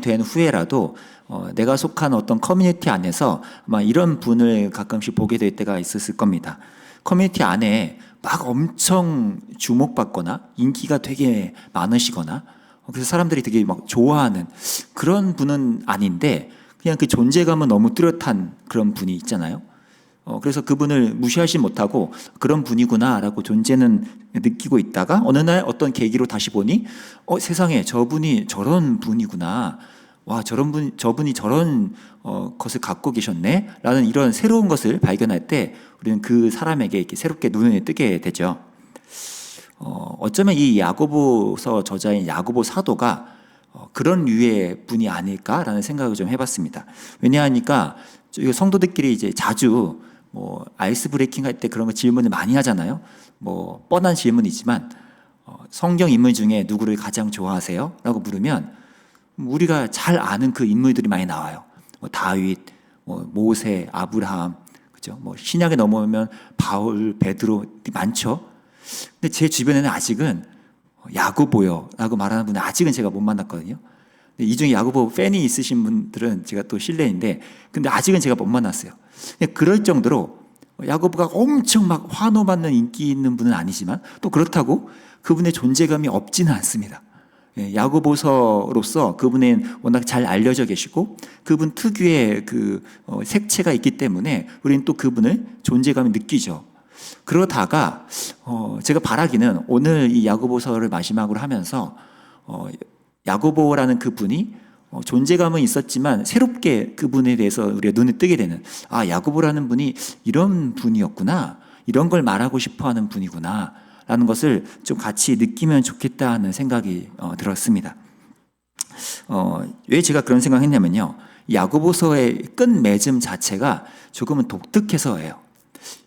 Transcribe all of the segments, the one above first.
된 후에라도 내가 속한 어떤 커뮤니티 안에서 아마 이런 분을 가끔씩 보게 될 때가 있었을 겁니다. 커뮤니티 안에 막 엄청 주목받거나 인기가 되게 많으시거나 그래서 사람들이 되게 막 좋아하는 그런 분은 아닌데 그냥 그 존재감은 너무 뚜렷한 그런 분이 있잖아요. 그래서 그분을 무시하지 못하고 그런 분이구나라고 존재는 느끼고 있다가 어느 날 어떤 계기로 다시 보니 세상에 저분이 저런 분이구나. 와, 저분이 저런 것을 갖고 계셨네? 라는 이런 새로운 것을 발견할 때 우리는 그 사람에게 이렇게 새롭게 눈에 뜨게 되죠. 어쩌면 이 야고보서 저자인 야고보 사도가 그런 류의 분이 아닐까라는 생각을 좀 해봤습니다. 왜냐하니까 성도들끼리 이제 자주 아이스 브레이킹 할 때 그런 거 질문을 많이 하잖아요. 뻔한 질문이지만 성경 인물 중에 누구를 가장 좋아하세요? 라고 물으면 우리가 잘 아는 그 인물들이 많이 나와요. 다윗, 모세, 아브라함, 그죠? 신약에 넘어오면 바울, 베드로 많죠. 근데 제 주변에는 아직은 야고보요라고 말하는 분은 아직은 제가 못 만났거든요. 이 중에 야고보 팬이 있으신 분들은 제가 또 실례인데, 근데 아직은 제가 못 만났어요. 그럴 정도로 야고보가 엄청 막 환호받는 인기 있는 분은 아니지만 또 그렇다고 그분의 존재감이 없지는 않습니다. 야고보서로서 그분은 워낙 잘 알려져 계시고 그분 특유의 그 색채가 있기 때문에 우리는 또 그분을 존재감을 느끼죠. 그러다가 제가 바라기는 오늘 이 야고보서를 마지막으로 하면서 야고보라는 그분이 존재감은 있었지만 새롭게 그분에 대해서 우리가 눈에 뜨게 되는 야고보라는 분이 이런 분이었구나, 이런 걸 말하고 싶어하는 분이구나 라는 것을 좀 같이 느끼면 좋겠다는 생각이 들었습니다. 왜 제가 그런 생각을 했냐면요, 야고보서의 끝맺음 자체가 조금은 독특해서예요.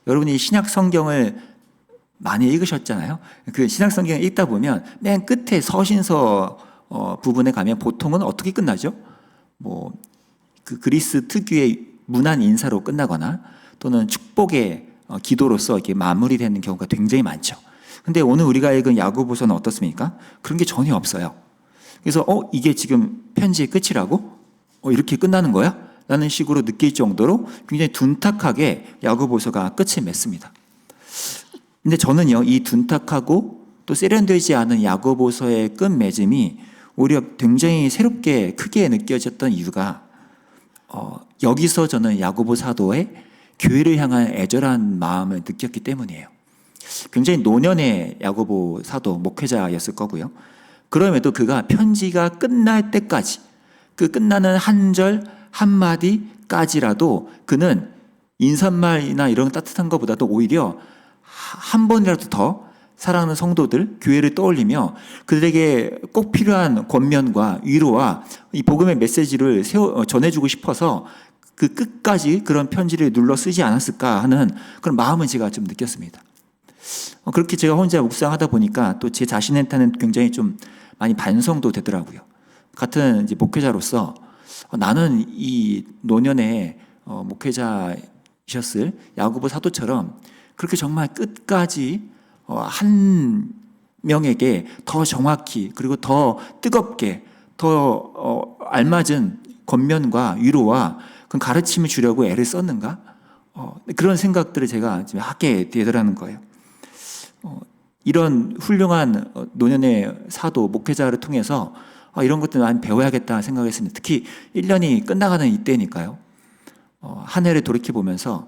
여러분이 신약 성경을 많이 읽으셨잖아요. 그 신약 성경을 읽다 보면 맨 끝에 서신서 부분에 가면 보통은 어떻게 끝나죠? 그 그리스 특유의 문안 인사로 끝나거나 또는 축복의 기도로서 이렇게 마무리되는 경우가 굉장히 많죠. 근데 오늘 우리가 읽은 야고보서는 어떻습니까? 그런 게 전혀 없어요. 그래서 이게 지금 편지의 끝이라고? 이렇게 끝나는 거야? 라는 식으로 느낄 정도로 굉장히 둔탁하게 야고보서가 끝을 맺습니다. 근데 저는요, 이 둔탁하고 또 세련되지 않은 야고보서의 끝맺음이 오히려 굉장히 새롭게 크게 느껴졌던 이유가 여기서 저는 야고보 사도의 교회를 향한 애절한 마음을 느꼈기 때문이에요. 굉장히 노년의 야고보 사도 목회자였을 거고요. 그럼에도 그가 편지가 끝날 때까지 그 끝나는 한 절 한마디까지라도 그는 인사말이나 이런 따뜻한 것보다도 오히려 한 번이라도 더 사랑하는 성도들, 교회를 떠올리며 그들에게 꼭 필요한 권면과 위로와 이 복음의 메시지를 전해주고 싶어서 그 끝까지 그런 편지를 눌러 쓰지 않았을까 하는 그런 마음을 제가 좀 느꼈습니다. 그렇게 제가 혼자 묵상하다 보니까 또 제 자신한테는 굉장히 좀 많이 반성도 되더라고요. 같은 이제 목회자로서 나는 이 노년의 목회자이셨을 야고보 사도처럼 그렇게 정말 끝까지 한 명에게 더 정확히 그리고 더 뜨겁게 더 알맞은 권면과 위로와 그 가르침을 주려고 애를 썼는가? 그런 생각들을 제가 지금 하게 되더라는 거예요. 이런 훌륭한 노년의 사도, 목회자를 통해서 이런 것들 많이 배워야겠다 생각했습니다. 특히 1년이 끝나가는 이때니까요. 한 해를 돌이켜보면서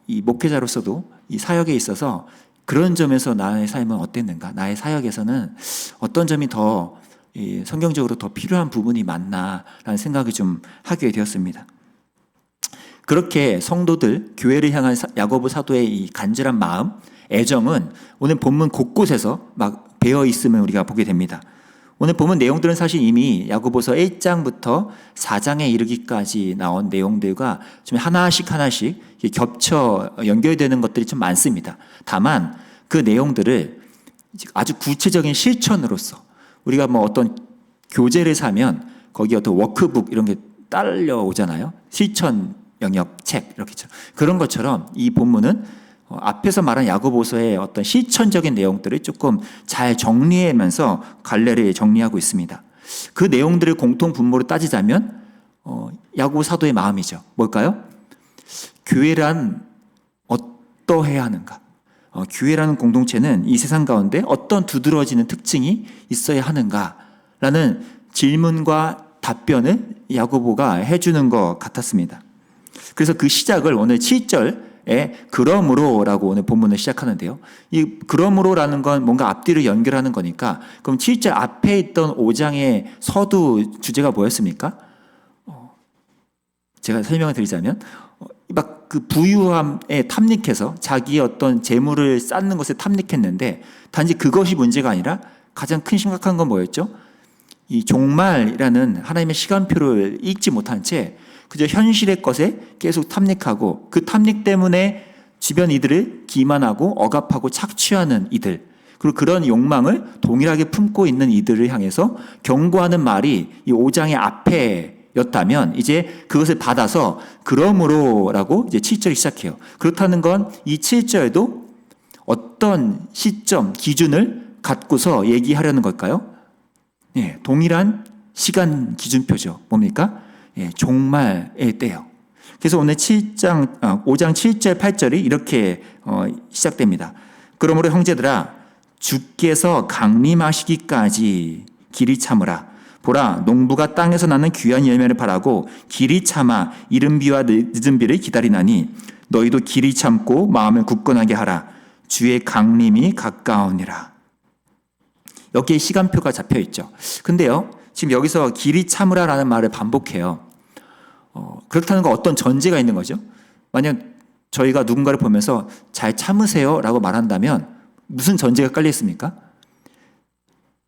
이 목회자로서도 이 사역에 있어서 그런 점에서 나의 삶은 어땠는가, 나의 사역에서는 어떤 점이 더 성경적으로 더 필요한 부분이 많나라는 생각을 좀 하게 되었습니다. 그렇게 성도들, 교회를 향한 야고보 사도의 이 간절한 마음, 애정은 오늘 본문 곳곳에서 막 배어 있음을 우리가 보게 됩니다. 오늘 본문 내용들은 사실 이미 야고보서 1장부터 4장에 이르기까지 나온 내용들과 좀 하나씩 겹쳐 연결되는 것들이 좀 많습니다. 다만 그 내용들을 아주 구체적인 실천으로서 우리가 어떤 교재를 사면 거기 어떤 워크북 이런 게 딸려오잖아요. 실천 영역 책 이렇게 그런 것처럼 이 본문은 앞에서 말한 야고보서의 어떤 실천적인 내용들을 조금 잘 정리하면서 갈래를 정리하고 있습니다. 그 내용들을 공통 분모로 따지자면 야고보 사도의 마음이죠. 뭘까요? 교회란 어떠해야 하는가? 교회라는 공동체는 이 세상 가운데 어떤 두드러지는 특징이 있어야 하는가라는 질문과 답변을 야고보가 해주는 것 같았습니다. 그래서 그 시작을 오늘 7절에 그러므로라고 오늘 본문을 시작하는데요. 이 그러므로라는 건 뭔가 앞뒤를 연결하는 거니까 그럼 7절 앞에 있던 5장의 서두 주제가 뭐였습니까? 제가 설명을 드리자면 막 그 부유함에 탐닉해서 자기의 어떤 재물을 쌓는 것에 탐닉했는데 단지 그것이 문제가 아니라 가장 큰 심각한 건 뭐였죠? 이 종말이라는 하나님의 시간표를 읽지 못한 채 그저 현실의 것에 계속 탐닉하고 그 탐닉 때문에 주변 이들을 기만하고 억압하고 착취하는 이들, 그리고 그런 욕망을 동일하게 품고 있는 이들을 향해서 경고하는 말이 이 5장의 앞에 였다면 이제 그것을 받아서 그러므로라고 이제 7절이 시작해요. 그렇다는 건 이 7절도 어떤 시점, 기준을 갖고서 얘기하려는 걸까요? 예, 동일한 시간 기준표죠. 뭡니까? 예, 종말의 때요. 그래서 오늘 5장 7절, 8절이 이렇게 시작됩니다. 그러므로 형제들아, 주께서 강림하시기까지 길이 참으라. 보라, 농부가 땅에서 나는 귀한 열매를 바라고 길이 참아 이른 비와 늦은 비를 기다리나니 너희도 길이 참고 마음을 굳건하게 하라. 주의 강림이 가까우니라. 여기에 시간표가 잡혀 있죠. 근데요, 지금 여기서 길이 참으라라는 말을 반복해요. 그렇다는 건 어떤 전제가 있는 거죠. 만약 저희가 누군가를 보면서 잘 참으세요라고 말한다면 무슨 전제가 깔려 있습니까?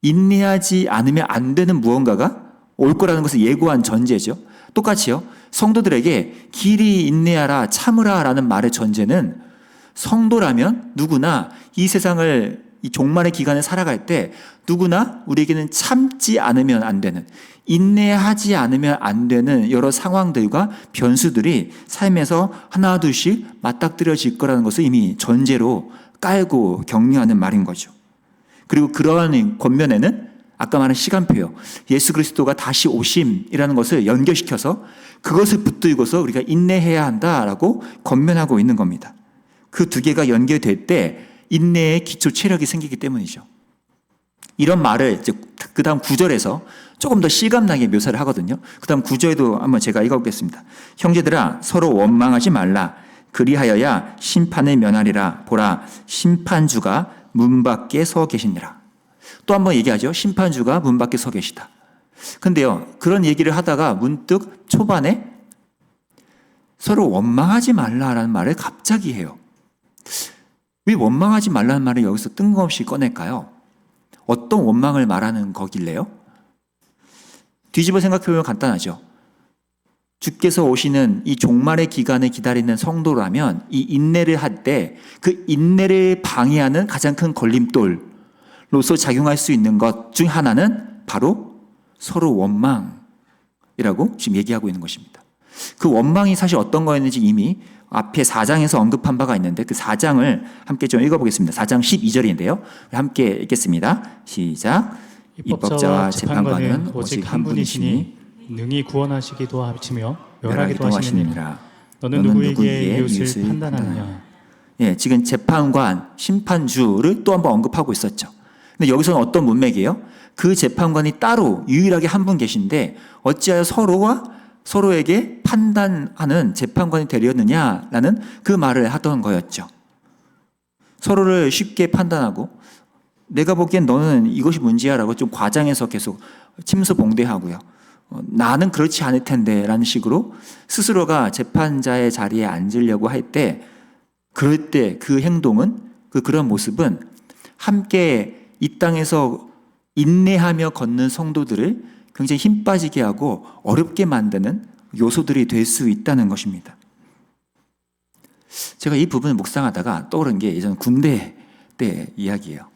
인내하지 않으면 안 되는 무언가가 올 거라는 것을 예고한 전제죠. 똑같이요. 성도들에게 길이 인내하라, 참으라 라는 말의 전제는 성도라면 누구나 이 세상을 이 종말의 기간을 살아갈 때 누구나 우리에게는 참지 않으면 안 되는, 인내하지 않으면 안 되는 여러 상황들과 변수들이 삶에서 하나 둘씩 맞닥뜨려질 거라는 것을 이미 전제로 깔고 격려하는 말인 거죠. 그리고 그러한 권면에는 아까 말한 시간표요. 예수 그리스도가 다시 오심이라는 것을 연결시켜서 그것을 붙들고서 우리가 인내해야 한다라고 권면하고 있는 겁니다. 그 두 개가 연결될 때 인내의 기초 체력이 생기기 때문이죠. 이런 말을 이제 그 다음 9절에서 조금 더 실감나게 묘사를 하거든요. 그 다음 9절도 한번 제가 읽어보겠습니다. 형제들아, 서로 원망하지 말라. 그리하여야 심판을 면하리라. 보라, 심판주가 문 밖에 서 계시니라. 또 한 번 얘기하죠. 심판주가 문 밖에 서 계시다. 근데요, 그런 얘기를 하다가 문득 초반에 서로 원망하지 말라라는 말을 갑자기 해요. 왜 원망하지 말라는 말을 여기서 뜬금없이 꺼낼까요? 어떤 원망을 말하는 거길래요? 뒤집어 생각해보면 간단하죠. 주께서 오시는 이 종말의 기간을 기다리는 성도라면 이 인내를 할 때 그 인내를 방해하는 가장 큰 걸림돌로서 작용할 수 있는 것 중 하나는 바로 서로 원망이라고 지금 얘기하고 있는 것입니다. 그 원망이 사실 어떤 거였는지 이미 앞에 4장에서 언급한 바가 있는데 그 4장을 함께 좀 읽어보겠습니다. 4장 12절인데요. 함께 읽겠습니다. 시작. 입법자와 재판관은 오직 한 분이시니 능히 구원하시기도 하시며 멸하기도 하시느니라. 너는 누구에게 이웃을 판단하느냐? 예, 지금 재판관, 심판주를 또 한 번 언급하고 있었죠. 근데 여기서는 어떤 문맥이에요? 그 재판관이 따로 유일하게 한 분 계신데 어찌하여 서로에게 판단하는 재판관이 되려느냐라는 그 말을 하던 거였죠. 서로를 쉽게 판단하고 내가 보기엔 너는 이것이 문제야라고 좀 과장해서 계속 침소봉대하고요. 나는 그렇지 않을 텐데 라는 식으로 스스로가 재판자의 자리에 앉으려고 할 때 그럴 때 그 행동은 그런 모습은 함께 이 땅에서 인내하며 걷는 성도들을 굉장히 힘 빠지게 하고 어렵게 만드는 요소들이 될 수 있다는 것입니다. 제가 이 부분을 묵상하다가 떠오른 게 예전 군대 때 이야기예요.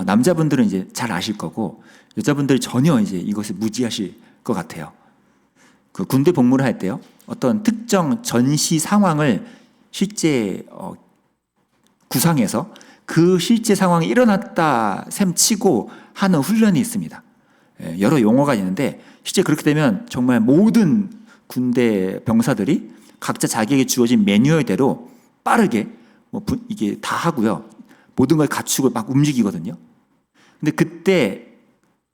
남자분들은 이제 잘 아실 거고 여자분들 전혀 이제 이것을 무지하실 것 같아요. 그 군대 복무를 할 때요, 어떤 특정 전시 상황을 실제 구상해서 그 실제 상황이 일어났다 셈치고 하는 훈련이 있습니다. 여러 용어가 있는데 실제 그렇게 되면 정말 모든 군대 병사들이 각자 자기에게 주어진 매뉴얼대로 빠르게 이게 다 하고요. 모든 걸 갖추고 막 움직이거든요. 근데 그때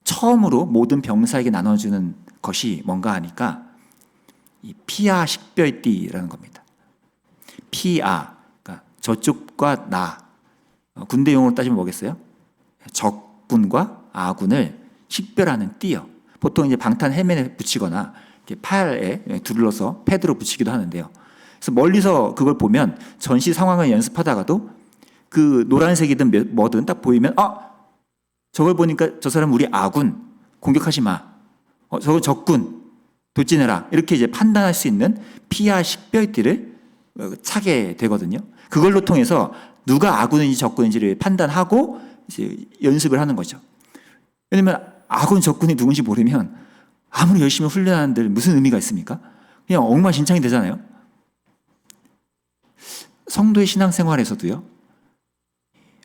처음으로 모든 병사에게 나눠주는 것이 뭔가 하니까 이 피아 식별띠라는 겁니다. 피아, 그러니까 저쪽과 나. 군대 용어로 따지면 뭐겠어요? 적군과 아군을 식별하는 띠요. 보통 이제 방탄 헬멧에 붙이거나 이렇게 팔에 둘러서 패드로 붙이기도 하는데요. 그래서 멀리서 그걸 보면 전시 상황을 연습하다가도 그 노란색이든 뭐든 딱 보이면 저걸 보니까 저 사람 우리 아군 공격하지 마. 저거 적군 돌진해라. 이렇게 이제 판단할 수 있는 피아 식별띠를 차게 되거든요. 그걸로 통해서 누가 아군인지 적군인지를 판단하고 이제 연습을 하는 거죠. 왜냐면 아군 적군이 누군지 모르면 아무리 열심히 훈련하는데 무슨 의미가 있습니까? 그냥 엉망진창이 되잖아요. 성도의 신앙생활에서도요.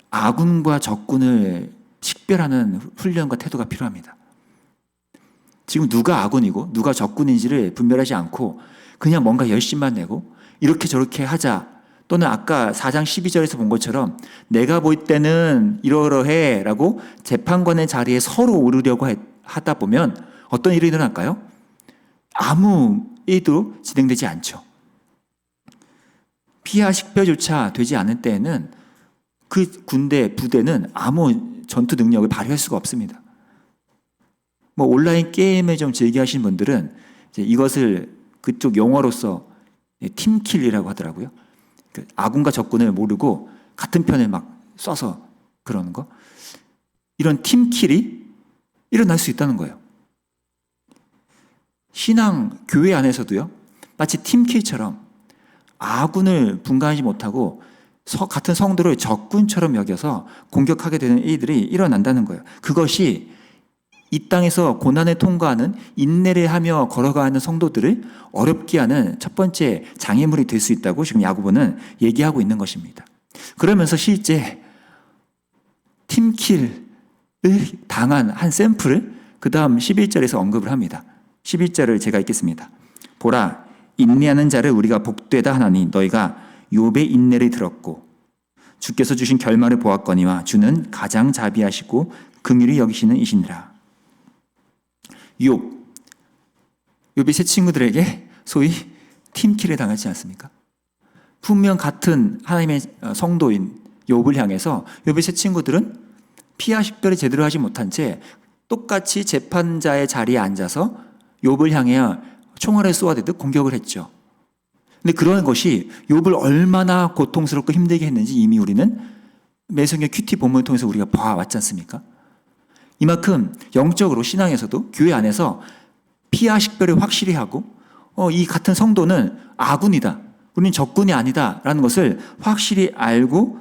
아군과 적군을 식별하는 훈련과 태도가 필요합니다. 지금 누가 아군이고 누가 적군인지를 분별하지 않고 그냥 뭔가 열심만 내고 이렇게 저렇게 하자, 또는 아까 4장 12절에서 본 것처럼 내가 볼 때는 이러이러해 라고 재판관의 자리에 서로 오르려고 하다 보면 어떤 일이 일어날까요? 아무 일도 진행되지 않죠. 피아 식별조차 되지 않을 때에는 그 군대, 부대는 아무 전투 능력을 발휘할 수가 없습니다. 온라인 게임을 좀 즐겨 하시는 분들은 이제 이것을 그쪽 용어로서 팀킬이라고 하더라고요. 아군과 적군을 모르고 같은 편을 막 쏴서 그러는 거. 이런 팀킬이 일어날 수 있다는 거예요. 신앙, 교회 안에서도요. 마치 팀킬처럼 아군을 분간하지 못하고 같은 성도를 적군처럼 여겨서 공격하게 되는 일들이 일어난다는 거예요. 그것이 이 땅에서 고난을 통과하는 인내를 하며 걸어가는 성도들을 어렵게 하는 첫 번째 장애물이 될 수 있다고 지금 야고보는 얘기하고 있는 것입니다. 그러면서 실제 팀킬을 당한 한 샘플을 그 다음 11절에서 언급을 합니다. 11절을 제가 읽겠습니다. 보라, 인내하는 자를 우리가 복되다 하나니 너희가 욥의 인내를 들었고 주께서 주신 결말을 보았거니와 주는 가장 자비하시고 긍휼히 여기시는 이시니라. 욥이 세 친구들에게 소위 팀킬을 당하지 않습니까? 분명 같은 하나님의 성도인 욥을 향해서 욥의 세 친구들은 피아 식별을 제대로 하지 못한 채 똑같이 재판자의 자리에 앉아서 욥을 향해 총알을 쏘아대듯 공격을 했죠. 근데 그런 것이 욥을 얼마나 고통스럽고 힘들게 했는지 이미 우리는 매성의 큐티 본문을 통해서 우리가 봐왔지 않습니까? 이만큼 영적으로 신앙에서도 교회 안에서 피아 식별을 확실히 하고 이 같은 성도는 아군이다, 우리는 적군이 아니다 라는 것을 확실히 알고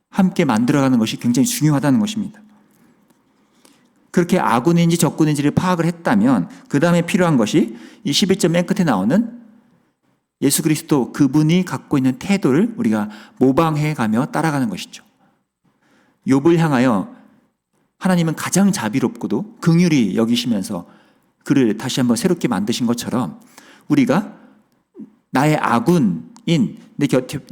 함께 만들어가는 것이 굉장히 중요하다는 것입니다. 그렇게 아군인지 적군인지를 파악을 했다면 그 다음에 필요한 것이 이 11절 맨 끝에 나오는 예수 그리스도 그분이 갖고 있는 태도를 우리가 모방해가며 따라가는 것이죠. 욥을 향하여 하나님은 가장 자비롭고도 긍휼히 여기시면서 그를 다시 한번 새롭게 만드신 것처럼 우리가 나의 아군인 내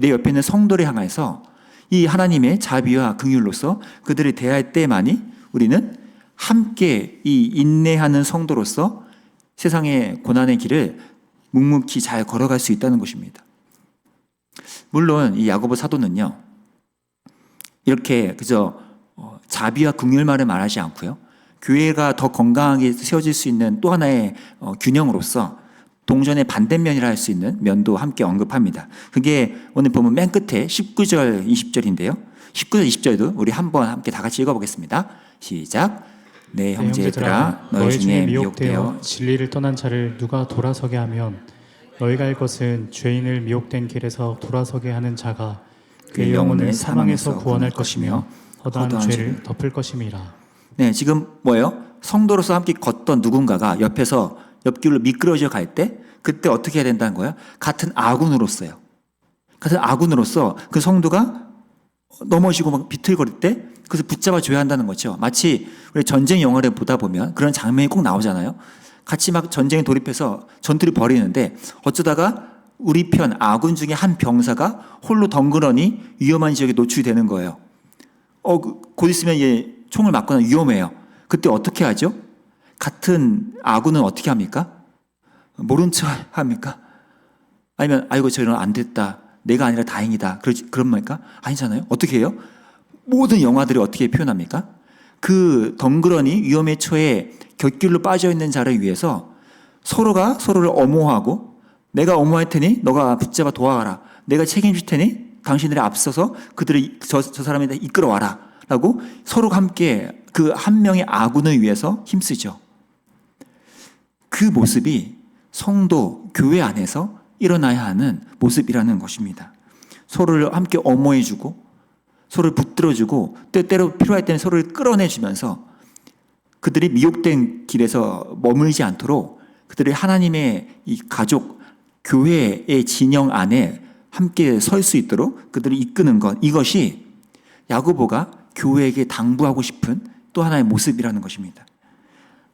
옆에 있는 성도를 향해서 이 하나님의 자비와 긍휼로서 그들을 대할 때만이 우리는 함께 이 인내하는 성도로서 세상의 고난의 길을 묵묵히 잘 걸어갈 수 있다는 것입니다. 물론 이 야고보 사도는요, 이렇게 그저 자비와 긍휼만을 말하지 않고요, 교회가 더 건강하게 세워질 수 있는 또 하나의 균형으로서 동전의 반대면이라 할 수 있는 면도 함께 언급합니다. 그게 오늘 보면 맨 끝에 19절, 20절인데요. 19절, 20절도 우리 한번 함께 다 같이 읽어보겠습니다. 시작. 내 형제들아, 너희 중에 미혹되어 진리를 떠난 자를 누가 돌아서게 하면 너희가 할 것은 죄인을 미혹된 길에서 돌아서게 하는 자가 그의 영혼을 사망에서 구원할 것이며 허다한 죄를 덮을 것임이라. 네, 지금 뭐예요? 성도로서 함께 걷던 누군가가 옆에서 옆길로 미끄러져 갈 때 그때 어떻게 해야 된다는 거예요? 같은 아군으로서요. 같은 아군으로서 그 성도가 넘어지고 막 비틀거릴 때 그것을 붙잡아 줘야 한다는 거죠. 마치 우리 전쟁 영화를 보다 보면 그런 장면이 꼭 나오잖아요. 같이 막 전쟁에 돌입해서 전투를 벌이는데 어쩌다가 우리 편 아군 중에 한 병사가 홀로 덩그러니 위험한 지역에 노출이 되는 거예요. 곧 있으면 얘 총을 맞거나 위험해요. 그때 어떻게 하죠? 같은 아군은 어떻게 합니까? 모른 척 합니까? 아니면 아이고 저런 안 됐다. 내가 아니라 다행이다. 그런 말일까? 아니잖아요. 어떻게 해요? 모든 영화들이 어떻게 표현합니까? 그 덩그러니 위험에 처해 곁길로 빠져 있는 자를 위해서 서로가 서로를 엄호하고 내가 엄호할 테니 너가 붙잡아 도와라. 내가 책임질 테니 당신들이 앞서서 그들을 저 사람에다 이끌어와라. 라고 서로가 함께 그 한 명의 아군을 위해서 힘쓰죠. 그 모습이 성도, 교회 안에서 일어나야 하는 모습이라는 것입니다. 서로를 함께 엄호해주고 서로를 붙들어주고 때때로 필요할 때는 서로를 끌어내주면서 그들이 미혹된 길에서 머물지 않도록 그들이 하나님의 이 가족, 교회의 진영 안에 함께 설 수 있도록 그들을 이끄는 것, 이것이 야고보가 교회에게 당부하고 싶은 또 하나의 모습이라는 것입니다.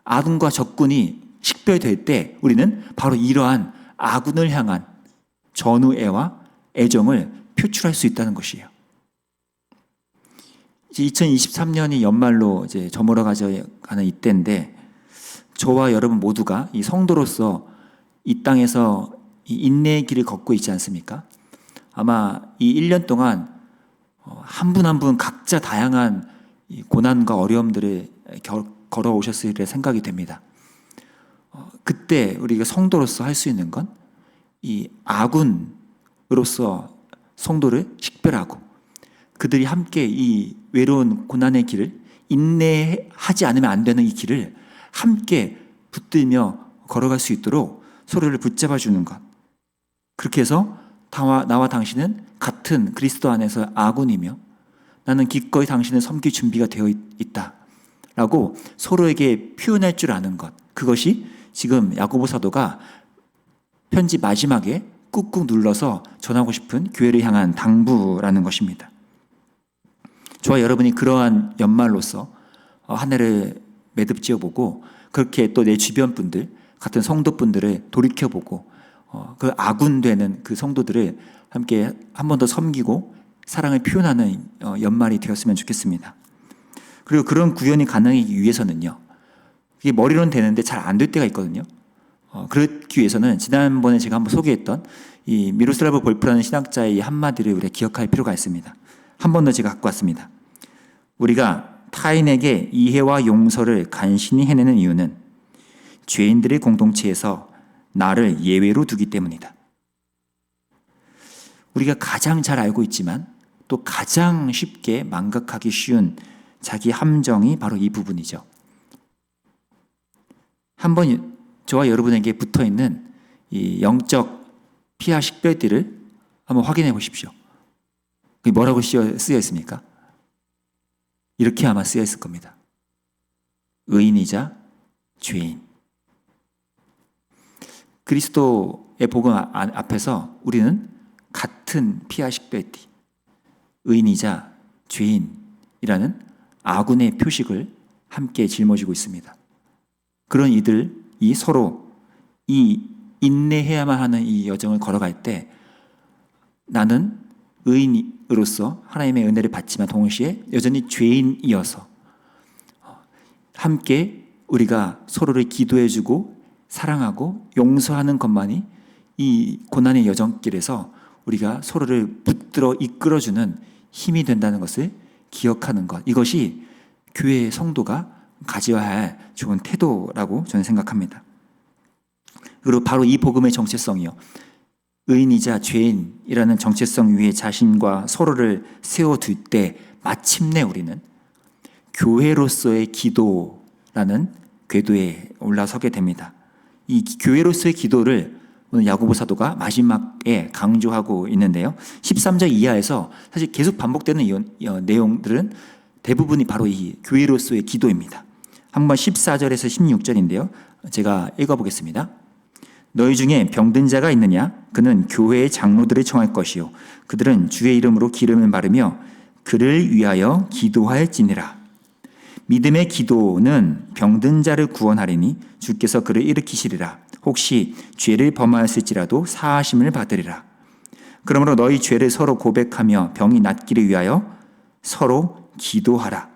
아군과 적군이 식별될 때 우리는 바로 이러한 아군을 향한 전우애와 애정을 표출할 수 있다는 것이에요. 이제 2023년이 연말로 이제 저물어 가는 이때인데 저와 여러분 모두가 이 성도로서 이 땅에서 이 인내의 길을 걷고 있지 않습니까? 아마 이 1년 동안 한 분 한 분 각자 다양한 이 고난과 어려움들을 걸어오셨을 생각이 됩니다. 그때 우리가 성도로서 할 수 있는 건 이 아군으로서 성도를 식별하고 그들이 함께 이 외로운 고난의 길을 인내하지 않으면 안 되는 이 길을 함께 붙들며 걸어갈 수 있도록 서로를 붙잡아 주는 것. 그렇게 해서 나와 당신은 같은 그리스도 안에서 아군이며 나는 기꺼이 당신을 섬길 준비가 되어 있다 라고 서로에게 표현할 줄 아는 것. 그것이 지금 야고보 사도가 편지 마지막에 꾹꾹 눌러서 전하고 싶은 교회를 향한 당부라는 것입니다. 저와 여러분이 그러한 연말로서 한 해를 매듭지어 보고 그렇게 또 내 주변 분들 같은 성도분들을 돌이켜보고 그 아군되는 그 성도들을 함께 한 번 더 섬기고 사랑을 표현하는 연말이 되었으면 좋겠습니다. 그리고 그런 구현이 가능하기 위해서는요. 이게 머리로는 되는데 잘 안 될 때가 있거든요. 그렇기 위해서는 지난번에 제가 한번 소개했던 이 미로슬라브 볼프라는 신학자의 한마디를 우리가 기억할 필요가 있습니다. 한 번 더 제가 갖고 왔습니다. 우리가 타인에게 이해와 용서를 간신히 해내는 이유는 죄인들의 공동체에서 나를 예외로 두기 때문이다. 우리가 가장 잘 알고 있지만 또 가장 쉽게 망각하기 쉬운 자기 함정이 바로 이 부분이죠. 한번 저와 여러분에게 붙어있는 이 영적 피하 식별띠를 한번 확인해 보십시오. 그게 뭐라고 쓰여 있습니까? 이렇게 아마 쓰여 있을 겁니다. 의인이자 죄인. 그리스도의 복음 앞에서 우리는 같은 피하 식별띠, 의인이자 죄인이라는 아군의 표식을 함께 짊어지고 있습니다. 그런 이들이 서로 이 인내해야만 하는 이 여정을 걸어갈 때 나는 의인으로서 하나님의 은혜를 받지만 동시에 여전히 죄인이어서 함께 우리가 서로를 기도해주고 사랑하고 용서하는 것만이 이 고난의 여정길에서 우리가 서로를 붙들어 이끌어주는 힘이 된다는 것을 기억하는 것. 이것이 교회의 성도가 가져야 할 좋은 태도라고 저는 생각합니다. 그리고 바로 이 복음의 정체성이요. 의인이자 죄인이라는 정체성 위에 자신과 서로를 세워둘 때 마침내 우리는 교회로서의 기도라는 궤도에 올라서게 됩니다. 이 교회로서의 기도를 오늘 야고보 사도가 마지막에 강조하고 있는데요. 13절 이하에서 사실 계속 반복되는 내용들은 대부분이 바로 이 교회로서의 기도입니다. 한번 14절에서 16절인데요. 제가 읽어보겠습니다. 너희 중에 병든 자가 있느냐? 그는 교회의 장로들을 청할 것이요. 그들은 주의 이름으로 기름을 바르며 그를 위하여 기도할지니라. 믿음의 기도는 병든 자를 구원하리니 주께서 그를 일으키시리라. 혹시 죄를 범하였을지라도 사하심을 받으리라. 그러므로 너희 죄를 서로 고백하며 병이 낫기를 위하여 서로 기도하라.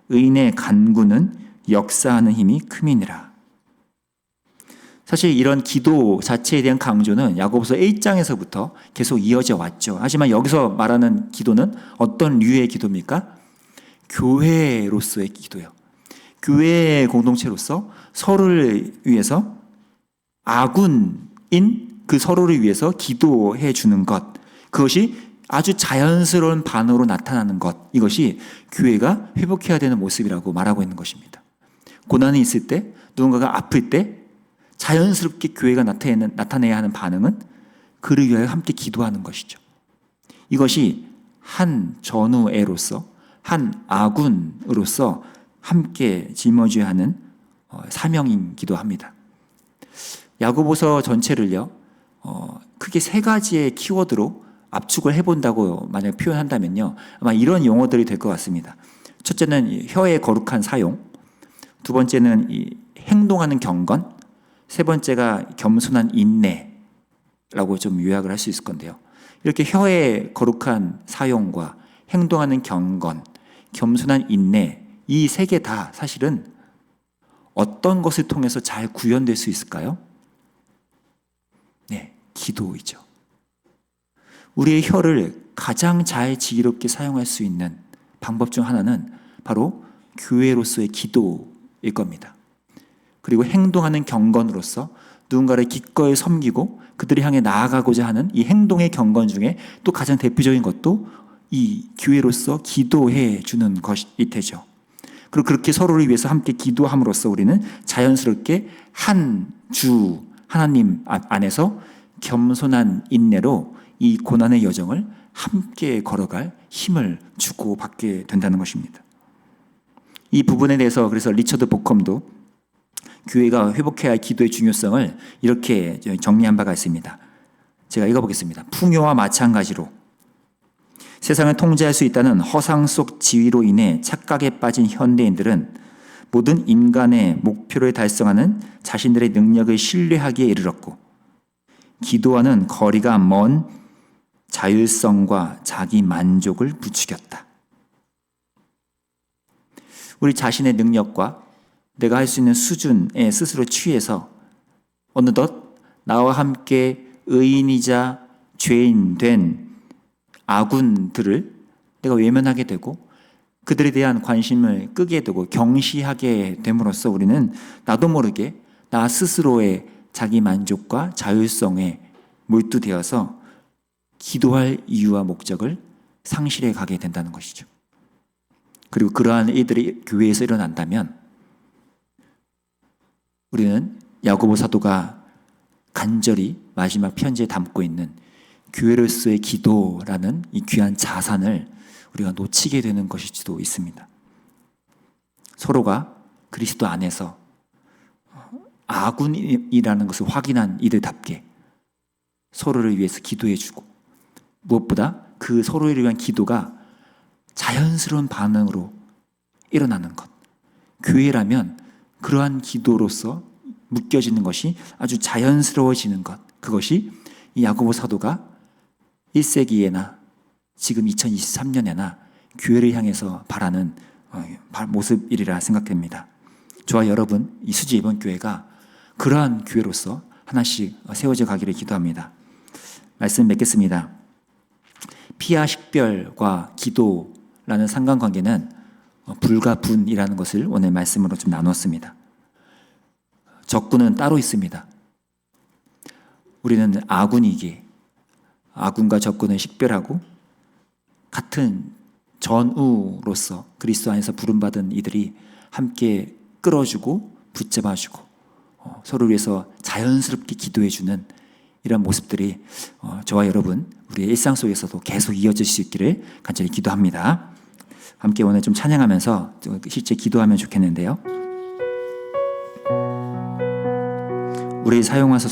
의인의 간구는 역사하는 힘이 큼이니라. 사실 이런 기도 자체에 대한 강조는 야고보서 1장에서부터 계속 이어져 왔죠. 하지만 여기서 말하는 기도는 어떤 류의 기도입니까? 교회로서의 기도예요. 교회의 공동체로서 서로를 위해서 아군인 그 서로를 위해서 기도해 주는 것, 그것이 아주 자연스러운 반응으로 나타나는 것, 이것이 교회가 회복해야 되는 모습이라고 말하고 있는 것입니다. 고난이 있을 때, 누군가가 아플 때 자연스럽게 교회가 나타내야 하는 반응은 그를 위하여 함께 기도하는 것이죠. 이것이 한 전우애로서, 한 아군으로서 함께 짊어져야 하는 사명이기도 합니다. 야고보서 전체를요, 크게 세 가지의 키워드로 압축을 해본다고 만약 표현한다면요, 아마 이런 용어들이 될 것 같습니다. 첫째는 혀의 거룩한 사용, 두 번째는 행동하는 경건, 세 번째가 겸손한 인내라고 좀 요약을 할 수 있을 건데요. 이렇게 혀의 거룩한 사용과 행동하는 경건, 겸손한 인내, 이 세 개 다 사실은 어떤 것을 통해서 잘 구현될 수 있을까요? 네, 기도이죠. 우리의 혀를 가장 잘 지혜롭게 사용할 수 있는 방법 중 하나는 바로 교회로서의 기도일 겁니다. 그리고 행동하는 경건으로서 누군가를 기꺼이 섬기고 그들을 향해 나아가고자 하는 이 행동의 경건 중에 또 가장 대표적인 것도 이 교회로서 기도해 주는 것일 테죠. 그리고 그렇게 서로를 위해서 함께 기도함으로써 우리는 자연스럽게 한 주 하나님 안에서 겸손한 인내로 이 고난의 여정을 함께 걸어갈 힘을 주고받게 된다는 것입니다. 이 부분에 대해서 그래서 리처드 보컴도 교회가 회복해야 할 기도의 중요성을 이렇게 정리한 바가 있습니다. 제가 읽어보겠습니다. 풍요와 마찬가지로 세상을 통제할 수 있다는 허상 속 지위로 인해 착각에 빠진 현대인들은 모든 인간의 목표를 달성하는 자신들의 능력을 신뢰하기에 이르렀고 기도와는 거리가 먼 자율성과 자기 만족을 부추겼다. 우리 자신의 능력과 내가 할 수 있는 수준에 스스로 취해서 어느덧 나와 함께 의인이자 죄인 된 아군들을 내가 외면하게 되고 그들에 대한 관심을 끄게 되고 경시하게 됨으로써 우리는 나도 모르게 나 스스로의 자기 만족과 자율성에 몰두되어서 기도할 이유와 목적을 상실해 가게 된다는 것이죠. 그리고 그러한 일들이 교회에서 일어난다면 우리는 야고보 사도가 간절히 마지막 편지에 담고 있는 교회로서의 기도라는 이 귀한 자산을 우리가 놓치게 되는 것일지도 있습니다. 서로가 그리스도 안에서 아군이라는 것을 확인한 이들답게 서로를 위해서 기도해주고 무엇보다 그 서로를 위한 기도가 자연스러운 반응으로 일어나는 것. 교회라면 그러한 기도로서 묶여지는 것이 아주 자연스러워지는 것. 그것이 이 야고보 사도가 1세기에나 지금 2023년에나 교회를 향해서 바라는 모습이리라 생각됩니다. 저와 여러분, 이 수지 이번 교회가 그러한 교회로서 하나씩 세워져 가기를 기도합니다. 말씀 맺겠습니다. 피와 식별과 기도라는 상관관계는 불과 분이라는 것을 오늘 말씀으로 좀 나눴습니다. 적군은 따로 있습니다. 우리는 아군이기에 아군과 적군을 식별하고 같은 전우로서 그리스도 안에서 부름받은 이들이 함께 끌어주고 붙잡아주고 서로를 위해서 자연스럽게 기도해주는 이런 모습들이 저와 여러분 우리의 일상 속에서도 계속 이어질 수 있기를 간절히 기도합니다. 함께 오늘 좀 찬양하면서 실제 기도하면 좋겠는데요. 우리 사용하셔서